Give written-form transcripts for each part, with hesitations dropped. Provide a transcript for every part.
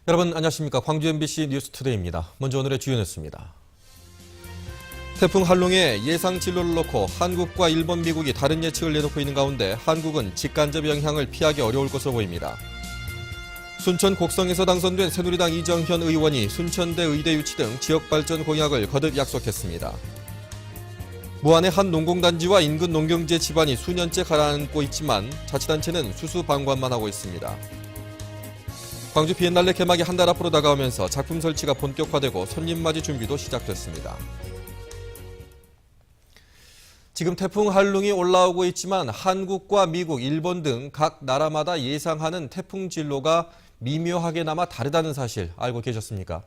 여러분 안녕하십니까. 광주 MBC 뉴스투데이입니다. 먼저 오늘의 주요 뉴스입니다. 태풍 한롱의 예상 진로를 놓고 한국과 일본, 미국이 다른 예측을 내놓고 있는 가운데 한국은 직간접 영향을 피하기 어려울 것으로 보입니다. 순천 곡성에서 당선된 새누리당 이정현 의원이 순천대 의대 유치 등 지역발전 공약을 거듭 약속했습니다. 무안의 한 농공단지와 인근 농경지의 집안이 수년째 가라앉고 있지만 자치단체는 수수방관만 하고 있습니다. 광주 비엔날레 개막이 한 달 앞으로 다가오면서 작품 설치가 본격화되고 손님 맞이 준비도 시작됐습니다. 지금 태풍 한룽이 올라오고 있지만 한국과 미국, 일본 등 각 나라마다 예상하는 태풍 진로가 미묘하게나마 다르다는 사실 알고 계셨습니까?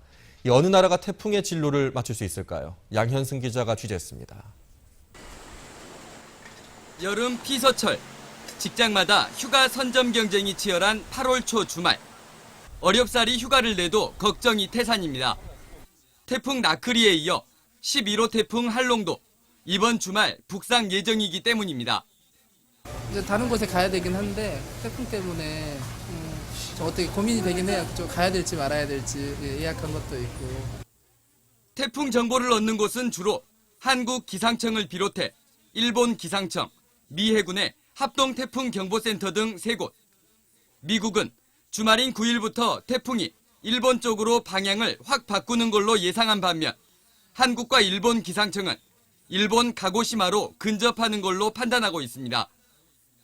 이 어느 나라가 태풍의 진로를 맞출 수 있을까요? 양현승 기자가 취재했습니다. 여름 피서철, 직장마다 휴가 선점 경쟁이 치열한 8월 초 주말. 어렵사리 휴가를 내도 걱정이 태산입니다. 태풍 나크리에 이어 11호 태풍 한롱도 이번 주말 북상 예정이기 때문입니다. 이제 다른 곳에 가야 되긴 한데 태풍 때문에 좀 어떻게 고민이 되긴 해요. 좀 가야 될지 말아야 될지 예약한 것도 있고. 태풍 정보를 얻는 곳은 주로 한국 기상청을 비롯해 일본 기상청, 미 해군의 합동 태풍 경보센터 등 3곳. 미국은 주말인 9일부터 태풍이 일본 쪽으로 방향을 확 바꾸는 걸로 예상한 반면 한국과 일본 기상청은 일본 가고시마로 근접하는 걸로 판단하고 있습니다.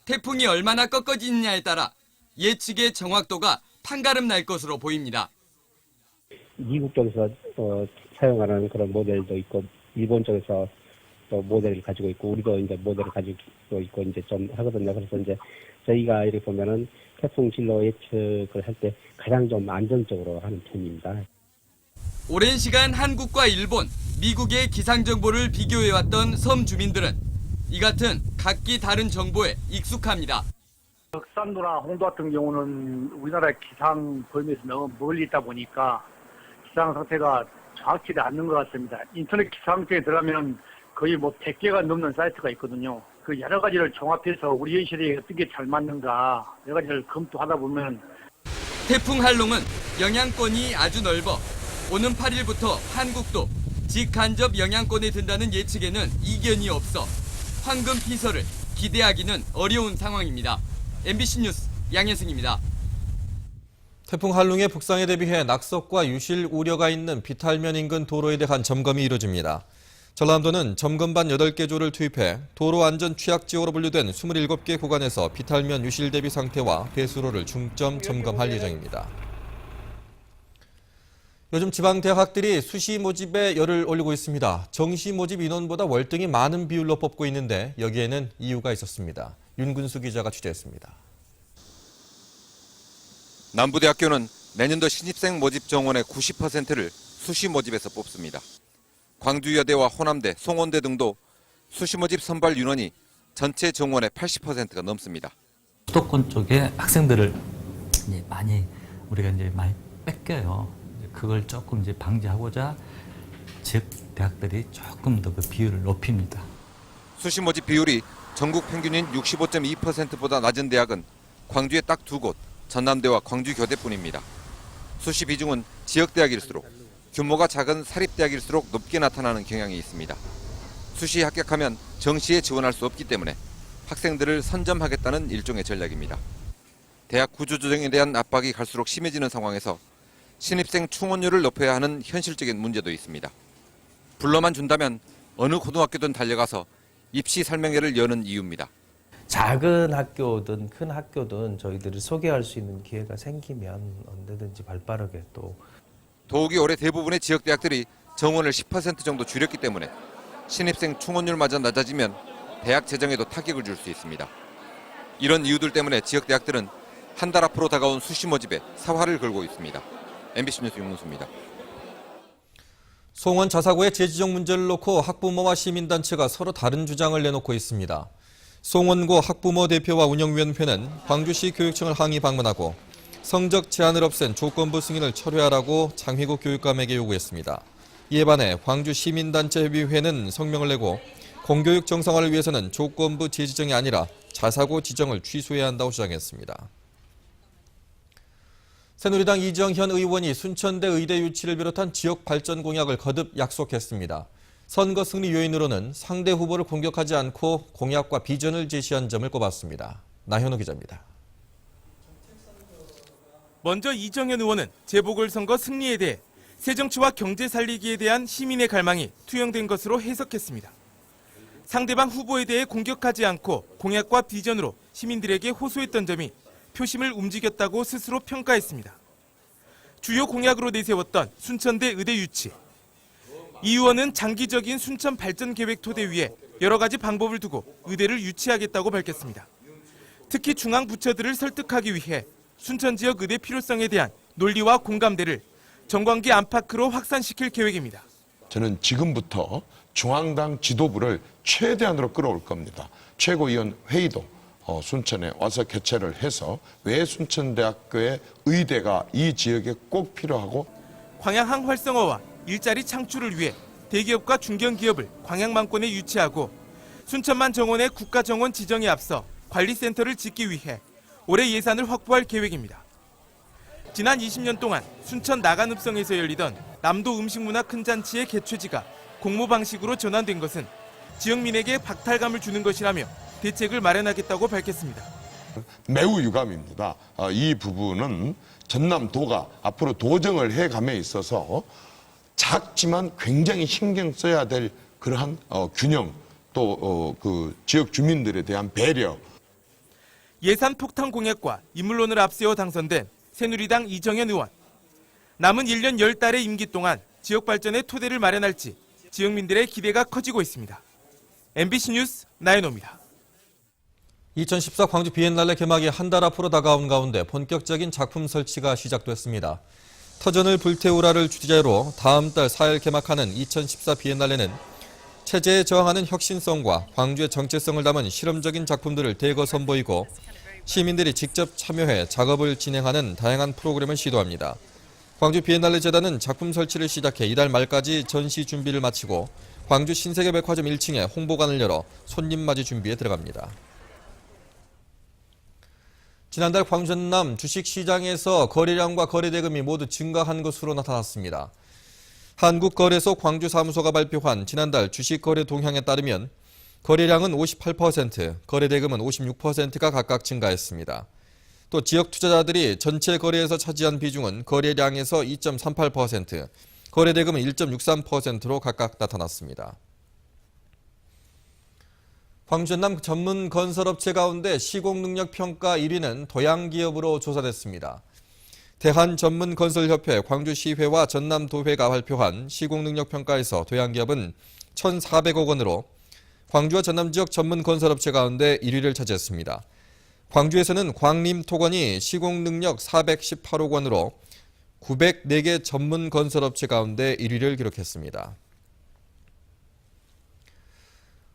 태풍이 얼마나 꺾어지느냐에 따라 예측의 정확도가 판가름 날 것으로 보입니다. 미국 쪽에서 사용하는 그런 모델도 있고 일본 쪽에서 또 모델을 가지고 있고 우리도 이제 모델을 가지고 있고 이제 좀 하거든요. 그래서 이제 저희가 이렇게 보면은 태풍 진로 예측을 할 때 가장 좀 안정적으로 하는 편입니다. 오랜 시간 한국과 일본, 미국의 기상 정보를 비교해왔던 섬 주민들은 이 같은 각기 다른 정보에 익숙합니다. 흑산도나 홍도 같은 경우는 우리나라의 기상 범위에서 너무 멀리 있다 보니까 기상 상태가 정확치 않는 것 같습니다. 인터넷 기상청에 들어가면 거의 100개가 넘는 사이트가 있거든요. 그 여러 가지를 종합해서 우리 현실에 어떻게 잘 맞는가 여러 가지를 검토하다 보면 태풍 한롱은 영향권이 아주 넓어 오는 8일부터 한국도 직간접 영향권에 든다는 예측에는 이견이 없어 황금 피서를 기대하기는 어려운 상황입니다. MBC 뉴스 양현승입니다. 태풍 한룽의 북상에 대비해 낙석과 유실 우려가 있는 비탈면 인근 도로에 대한 점검이 이루어집니다. 전라남도는 점검반 8개 조를 투입해 도로 안전 취약 지역으로 분류된 27개 구간에서 비탈면 유실 대비 상태와 배수로를 중점 점검할 예정입니다. 요즘 지방 대학들이 수시 모집에 열을 올리고 있습니다. 정시 모집 인원보다 월등히 많은 비율로 뽑고 있는데 여기에는 이유가 있었습니다. 윤근수 기자가 취재했습니다. 남부대학교는 내년도 신입생 모집 정원의 90%를 수시 모집에서 뽑습니다. 광주여대와 호남대, 송원대 등도 수시 모집 선발 인원이 전체 정원의 80%가 넘습니다. 수도권 쪽에 학생들을 우리가 많이 뺏겨요. 그걸 조금 방지하고자 지역 대학들이 조금 더 그 비율을 높입니다. 수시 모집 비율이 전국 평균인 65.2%보다 낮은 대학은 광주에 딱 2곳, 전남대와 광주교대뿐입니다. 수시 비중은 지역 대학일수록 규모가 작은 사립대학일수록 높게 나타나는 경향이 있습니다. 수시에 합격하면 정시에 지원할 수 없기 때문에 학생들을 선점하겠다는 일종의 전략입니다. 대학 구조조정에 대한 압박이 갈수록 심해지는 상황에서 신입생 충원율을 높여야 하는 현실적인 문제도 있습니다. 불러만 준다면 어느 고등학교든 달려가서 입시 설명회를 여는 이유입니다. 작은 학교든 큰 학교든 저희들이 소개할 수 있는 기회가 생기면 언제든지 발빠르게 또 더욱이 올해 대부분의 지역대학들이 정원을 10% 정도 줄였기 때문에 신입생 충원율마저 낮아지면 대학 재정에도 타격을 줄 수 있습니다. 이런 이유들 때문에 지역대학들은 한 달 앞으로 다가온 수시 모집에 사활을 걸고 있습니다. MBC 뉴스 윤문수입니다. 송원 자사고의 재지정 문제를 놓고 학부모와 시민단체가 서로 다른 주장을 내놓고 있습니다. 송원고 학부모 대표와 운영위원회는 광주시 교육청을 항의 방문하고 성적 제한을 없앤 조건부 승인을 철회하라고 장희국 교육감에게 요구했습니다. 이에 반해 광주시민단체협의회는 성명을 내고 공교육 정상화를 위해서는 조건부 재지정이 아니라 자사고 지정을 취소해야 한다고 주장했습니다. 새누리당 이정현 의원이 순천대 의대 유치를 비롯한 지역 발전 공약을 거듭 약속했습니다. 선거 승리 요인으로는 상대 후보를 공격하지 않고 공약과 비전을 제시한 점을 꼽았습니다. 나현우 기자입니다. 먼저 이정현 의원은 재보궐선거 승리에 대해 새정치와 경제 살리기에 대한 시민의 갈망이 투영된 것으로 해석했습니다. 상대방 후보에 대해 공격하지 않고 공약과 비전으로 시민들에게 호소했던 점이 표심을 움직였다고 스스로 평가했습니다. 주요 공약으로 내세웠던 순천대 의대 유치. 이 의원은 장기적인 순천 발전 계획 토대 위에 여러 가지 방법을 두고 의대를 유치하겠다고 밝혔습니다. 특히 중앙 부처들을 설득하기 위해 순천 지역 의대 필요성에 대한 논리와 공감대를 정관기 안팎으로 확산시킬 계획입니다. 저는 지금부터 중앙당 지도부를 최대한으로 끌어올 겁니다. 최고위원 회의도 순천에 와서 개최를 해서 왜 순천대학교의 의대가 이 지역에 꼭 필요하고 광양항 활성화와 일자리 창출을 위해 대기업과 중견기업을 광양만권에 유치하고 순천만 정원의 국가정원 지정에 앞서 관리센터를 짓기 위해 올해 예산을 확보할 계획입니다. 지난 20년 동안 순천 나간읍성에서 열리던 남도 음식문화 큰잔치의 개최지가 공모 방식으로 전환된 것은 지역민에게 박탈감을 주는 것이라며 대책을 마련하겠다고 밝혔습니다. 매우 유감입니다. 이 부분은 전남도가 앞으로 도정을 해감에 있어서 작지만 굉장히 신경 써야 될 그러한 균형 또 그 지역 주민들에 대한 배려. 예산 폭탄 공약과 인물론을 앞세워 당선된 새누리당 이정현 의원. 남은 1년 10달의 임기 동안 지역 발전의 토대를 마련할지 지역민들의 기대가 커지고 있습니다. MBC 뉴스 나연호입니다. 2014 광주 비엔날레 개막이 한 달 앞으로 다가온 가운데 본격적인 작품 설치가 시작됐습니다. 터전을 불태우라를 주제로 다음 달 4일 개막하는 2014 비엔날레는 체제에 저항하는 혁신성과 광주의 정체성을 담은 실험적인 작품들을 대거 선보이고 시민들이 직접 참여해 작업을 진행하는 다양한 프로그램을 시도합니다. 광주 비엔날레 재단은 작품 설치를 시작해 이달 말까지 전시 준비를 마치고 광주 신세계백화점 1층에 홍보관을 열어 손님 맞이 준비에 들어갑니다. 지난달 광주 전남 주식시장에서 거래량과 거래대금이 모두 증가한 것으로 나타났습니다. 한국거래소 광주사무소가 발표한 지난달 주식거래 동향에 따르면 거래량은 58%, 거래대금은 56%가 각각 증가했습니다. 또 지역 투자자들이 전체 거래에서 차지한 비중은 거래량에서 2.38%, 거래대금은 1.63%로 각각 나타났습니다. 광주 전남 전문 건설업체 가운데 시공능력평가 1위는 도양기업으로 조사됐습니다. 대한전문건설협회 광주시회와 전남도회가 발표한 시공능력평가에서 도양기업은 1,400억 원으로 광주와 전남 지역 전문건설업체 가운데 1위를 차지했습니다. 광주에서는 광림토건이 시공능력 418억 원으로 904개 전문건설업체 가운데 1위를 기록했습니다.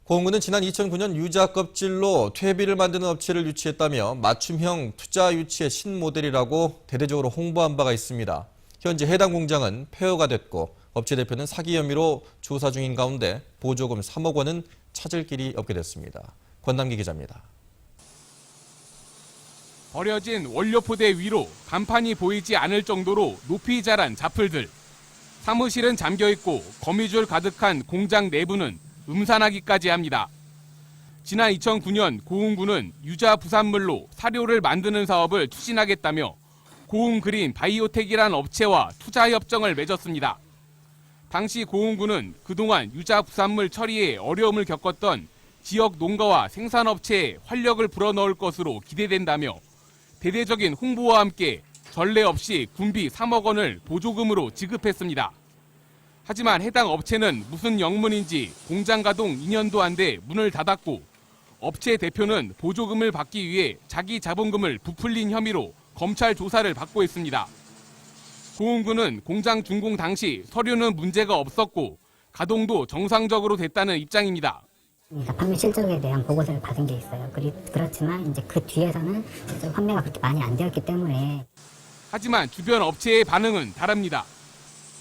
고흥군은 지난 2009년 유자 껍질로 퇴비를 만드는 업체를 유치했다며 맞춤형 투자 유치의 신모델이라고 대대적으로 홍보한 바가 있습니다. 현재 해당 공장은 폐허가 됐고 업체 대표는 사기 혐의로 조사 중인 가운데 보조금 3억 원은 찾을 길이 없게 됐습니다. 권남기 기자입니다. 버려진 원료포대 위로 간판이 보이지 않을 정도로 높이 자란 자풀들. 사무실은 잠겨있고 거미줄 가득한 공장 내부는 음산하기까지 합니다. 지난 2009년 고흥군은 유자 부산물로 사료를 만드는 사업을 추진하겠다며 고흥그린 바이오텍이라는 업체와 투자 협정을 맺었습니다. 당시 고흥군은 그동안 유자 부산물 처리에 어려움을 겪었던 지역 농가와 생산업체에 활력을 불어넣을 것으로 기대된다며 대대적인 홍보와 함께 전례 없이 군비 3억 원을 보조금으로 지급했습니다. 하지만 해당 업체는 무슨 영문인지 공장 가동 2년도 안 돼 문을 닫았고 업체 대표는 보조금을 받기 위해 자기 자본금을 부풀린 혐의로 검찰 조사를 받고 있습니다. 고흥군은 공장 준공 당시 서류는 문제가 없었고 가동도 정상적으로 됐다는 입장입니다. 판매 실적에 대한 보고서를 받은 게 있어요. 그렇지만 이제 그 뒤에서는 판매가 그렇게 많이 안 되었기 때문에. 하지만 주변 업체의 반응은 다릅니다.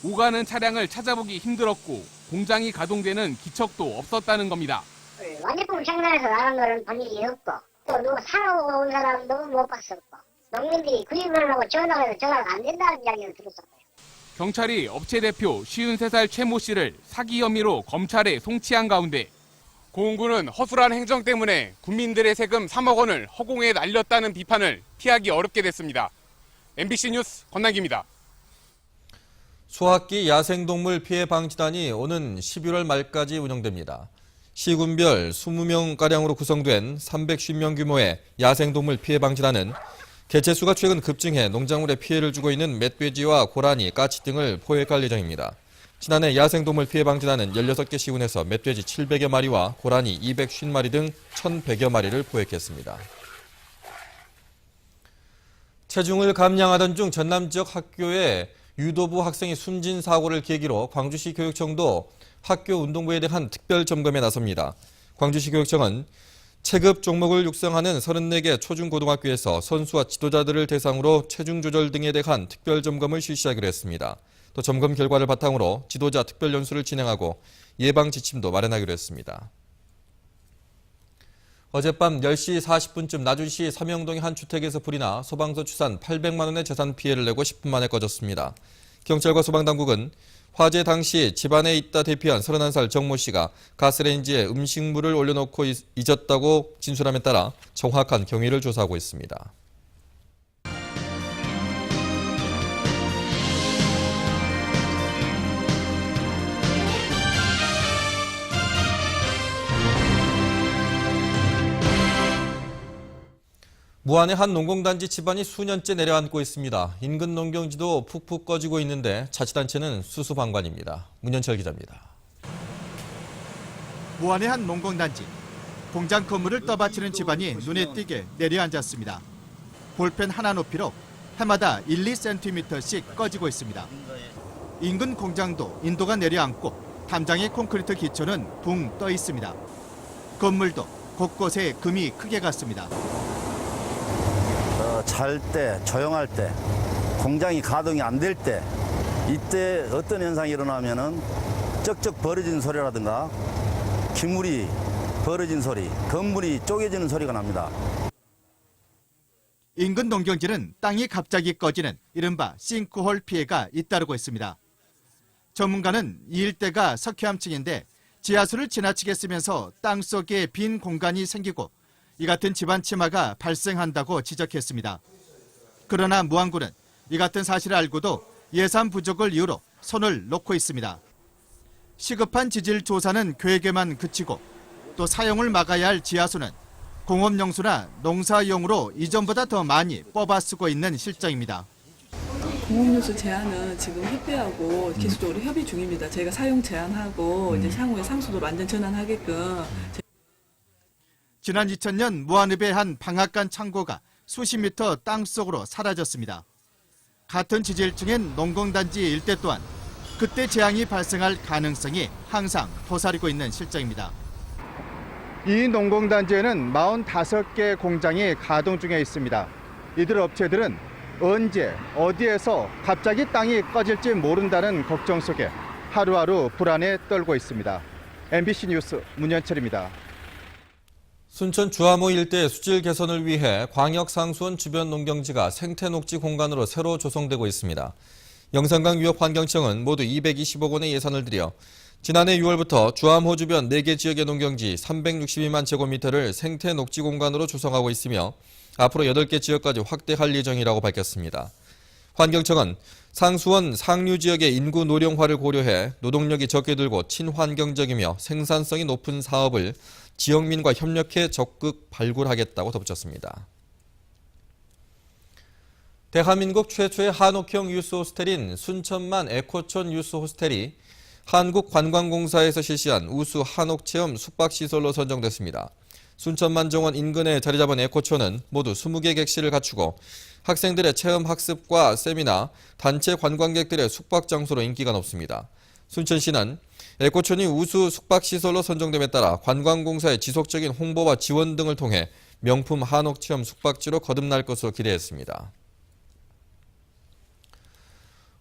오가는 차량을 찾아보기 힘들었고 공장이 가동되는 기척도 없었다는 겁니다. 완제품 생산해서 나간 거는 본 일이 없고 또 누구 사러 온 사람도 못 봤었고 농민들이 구입을 하고 전화를 해서 전화가 안 된다는 이야기를 들었었고요. 경찰이 업체 대표 53살 최모 씨를 사기 혐의로 검찰에 송치한 가운데 고흥군은 허술한 행정 때문에 국민들의 세금 3억 원을 허공에 날렸다는 비판을 피하기 어렵게 됐습니다. MBC 뉴스 권남기입니다. 수학기 야생동물 피해 방지단이 오는 11월 말까지 운영됩니다. 시군별 20명가량으로 구성된 350명 규모의 야생동물 피해 방지단은 개체수가 최근 급증해 농작물에 피해를 주고 있는 멧돼지와 고라니, 까치 등을 포획할 예정입니다. 지난해 야생동물 피해 방지단은 16개 시군에서 멧돼지 700여 마리와 고라니 250마리 등 1,100여 마리를 포획했습니다. 체중을 감량하던 중 전남 지역 학교에 유도부 학생이 숨진 사고를 계기로 광주시 교육청도 학교 운동부에 대한 특별 점검에 나섭니다. 광주시 교육청은 체급 종목을 육성하는 34개 초중고등학교에서 선수와 지도자들을 대상으로 체중 조절 등에 대한 특별 점검을 실시하기로 했습니다. 또 점검 결과를 바탕으로 지도자 특별 연수를 진행하고 예방 지침도 마련하기로 했습니다. 어젯밤 10시 40분쯤 나주시 삼영동의 한 주택에서 불이 나 소방서 추산 800만 원의 재산 피해를 내고 10분 만에 꺼졌습니다. 경찰과 소방당국은 화재 당시 집안에 있다 대피한 31살 정모 씨가 가스레인지에 음식물을 올려놓고 잊었다고 진술함에 따라 정확한 경위를 조사하고 있습니다. 무안의 한 농공단지 집안이 수년째 내려앉고 있습니다. 인근 농경지도 푹푹 꺼지고 있는데 자치단체는 수수방관입니다. 문현철 기자입니다. 무안의 한 농공단지. 공장 건물을 떠받치는 집안이 눈에 띄게 내려앉았습니다. 볼펜 하나 높이로 해마다 1, 2cm씩 꺼지고 있습니다. 인근 공장도 인도가 내려앉고 담장의 콘크리트 기초는 붕 떠 있습니다. 건물도 곳곳에 금이 크게 갔습니다. 잘 때, 조용할 때, 공장이 가동이 안 될 때, 이때 어떤 현상이 일어나면은 쩍쩍 벌어지는 소리라든가 기물이 벌어진 소리, 건물이 쪼개지는 소리가 납니다. 인근 농경지는 땅이 갑자기 꺼지는 이른바 싱크홀 피해가 잇따르고 있습니다. 전문가는 이 일대가 석회암층인데 지하수를 지나치게 쓰면서 땅속에 빈 공간이 생기고 이 같은 집안 침하가 발생한다고 지적했습니다. 그러나 무안군은 이 같은 사실을 알고도 예산 부족을 이유로 손을 놓고 있습니다. 시급한 지질 조사는 계획에만 그치고 또 사용을 막아야 할 지하수는 공업용수나 농사용으로 이전보다 더 많이 뽑아 쓰고 있는 실정입니다. 공업용수 제한은 지금 협회하고 계속적으로 협의 중입니다. 저희가 사용 제한하고 이제 향후에 상수도로 완전 전환하게끔. 지난 2000년 무안읍의 한 방앗간 창고가 수십 미터 땅속으로 사라졌습니다. 같은 지질층인 농공단지 일대 또한 그때 재앙이 발생할 가능성이 항상 도사리고 있는 실정입니다. 이 농공단지에는 45개 공장이 가동 중에 있습니다. 이들 업체들은 언제 어디에서 갑자기 땅이 꺼질지 모른다는 걱정 속에 하루하루 불안에 떨고 있습니다. MBC 뉴스 문현철입니다. 순천 주암호 일대 수질 개선을 위해 광역상수원 주변 농경지가 생태녹지 공간으로 새로 조성되고 있습니다. 영산강 유역환경청은 모두 220억 원의 예산을 들여 지난해 6월부터 주암호 주변 4개 지역의 농경지 362만 제곱미터를 생태녹지 공간으로 조성하고 있으며 앞으로 8개 지역까지 확대할 예정이라고 밝혔습니다. 환경청은 상수원 상류 지역의 인구 노령화를 고려해 노동력이 적게 들고 친환경적이며 생산성이 높은 사업을 지역민과 협력해 적극 발굴하겠다고 덧붙였습니다. 대한민국 최초의 한옥형 유스호스텔인 순천만 에코촌 유스호스텔이 한국관광공사에서 실시한 우수 한옥체험 숙박시설로 선정됐습니다. 순천만 정원 인근에 자리 잡은 에코촌은 모두 20개 객실을 갖추고 학생들의 체험 학습과 세미나, 단체 관광객들의 숙박 장소로 인기가 높습니다. 순천시는 에코촌이 우수 숙박시설로 선정됨에 따라 관광공사의 지속적인 홍보와 지원 등을 통해 명품 한옥체험 숙박지로 거듭날 것으로 기대했습니다.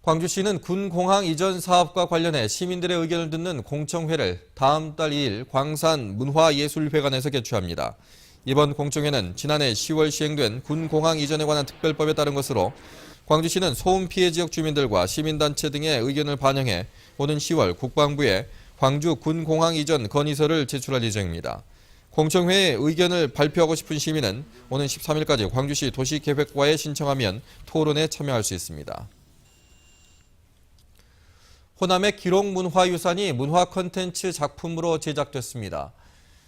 광주시는 군공항 이전 사업과 관련해 시민들의 의견을 듣는 공청회를 다음 달 2일 광산 문화예술회관에서 개최합니다. 이번 공청회는 지난해 10월 시행된 군공항 이전에 관한 특별법에 따른 것으로 광주시는 소음 피해 지역 주민들과 시민단체 등의 의견을 반영해 오는 10월 국방부에 광주 군공항 이전 건의서를 제출할 예정입니다. 공청회의 의견을 발표하고 싶은 시민은 오는 13일까지 광주시 도시계획과에 신청하면 토론에 참여할 수 있습니다. 호남의 기록문화유산이 문화 콘텐츠 작품으로 제작됐습니다.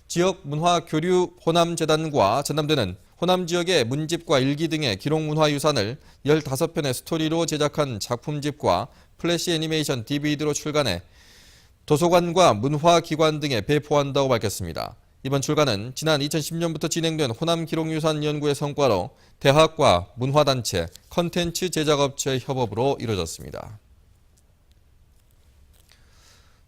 지역 문화교류 호남재단과 전남대는 호남 지역의 문집과 일기 등의 기록문화유산을 15편의 스토리로 제작한 작품집과 플래시 애니메이션 DVD로 출간해 도서관과 문화기관 등에 배포한다고 밝혔습니다. 이번 출간은 지난 2010년부터 진행된 호남기록유산 연구의 성과로 대학과 문화단체, 콘텐츠 제작업체의 협업으로 이루어졌습니다.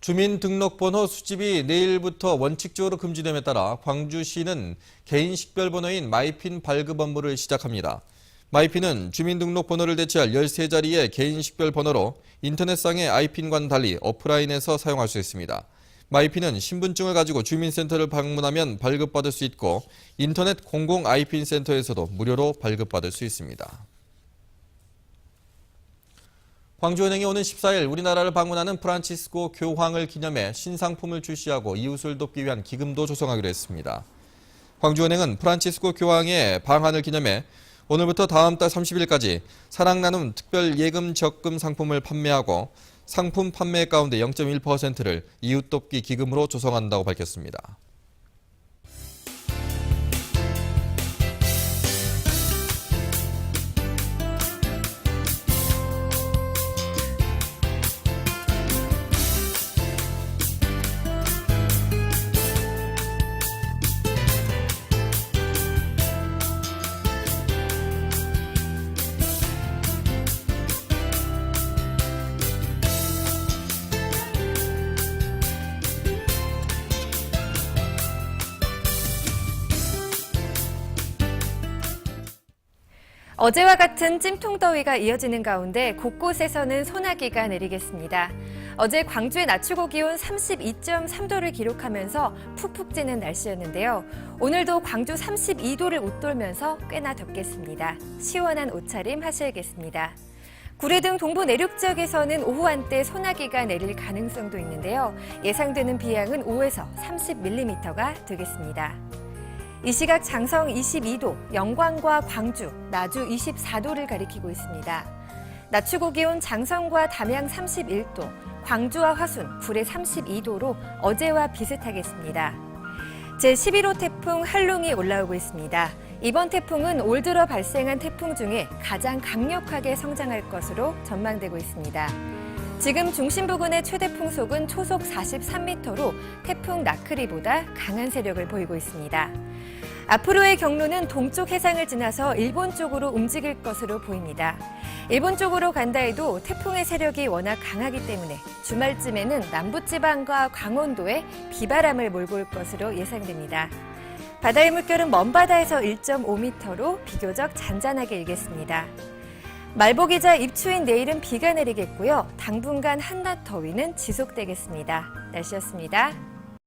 주민등록번호 수집이 내일부터 원칙적으로 금지됨에 따라 광주시는 개인 식별번호인 마이핀 발급 업무를 시작합니다. 마이핀은 주민등록번호를 대체할 13자리의 개인 식별번호로 인터넷상의 아이핀과는 달리 오프라인에서 사용할 수 있습니다. 마이핀은 신분증을 가지고 주민센터를 방문하면 발급받을 수 있고 인터넷 공공 아이핀 센터에서도 무료로 발급받을 수 있습니다. 광주은행이 오는 14일 우리나라를 방문하는 프란치스코 교황을 기념해 신상품을 출시하고 이웃을 돕기 위한 기금도 조성하기로 했습니다. 광주은행은 프란치스코 교황의 방한을 기념해 오늘부터 다음 달 30일까지 사랑 나눔 특별 예금 적금 상품을 판매하고 상품 판매 가운데 0.1%를 이웃 돕기 기금으로 조성한다고 밝혔습니다. 어제와 같은 찜통더위가 이어지는 가운데 곳곳에서는 소나기가 내리겠습니다. 어제 광주의 낮 최고 기온 32.3도를 기록하면서 푹푹 찌는 날씨였는데요. 오늘도 광주 32도를 웃돌면서 꽤나 덥겠습니다. 시원한 옷차림 하셔야겠습니다. 구례 등 동부 내륙 지역에서는 오후 한때 소나기가 내릴 가능성도 있는데요. 예상되는 비양은 5에서 30mm가 되겠습니다. 이 시각 장성 22도, 영광과 광주, 나주 24도를 가리키고 있습니다. 낮 최고 기온 장성과 담양 31도, 광주와 화순, 구례 32도로 어제와 비슷하겠습니다. 제11호 태풍 한룽이 올라오고 있습니다. 이번 태풍은 올 들어 발생한 태풍 중에 가장 강력하게 성장할 것으로 전망되고 있습니다. 지금 중심 부근의 최대 풍속은 초속 43m로 태풍 나크리보다 강한 세력을 보이고 있습니다. 앞으로의 경로는 동쪽 해상을 지나서 일본 쪽으로 움직일 것으로 보입니다. 일본 쪽으로 간다 해도 태풍의 세력이 워낙 강하기 때문에 주말쯤에는 남부지방과 강원도에 비바람을 몰고 올 것으로 예상됩니다. 바다의 물결은 먼바다에서 1.5m로 비교적 잔잔하게 일겠습니다. 말복이자 입추인 내일은 비가 내리겠고요. 당분간 한낮 더위는 지속되겠습니다. 날씨였습니다.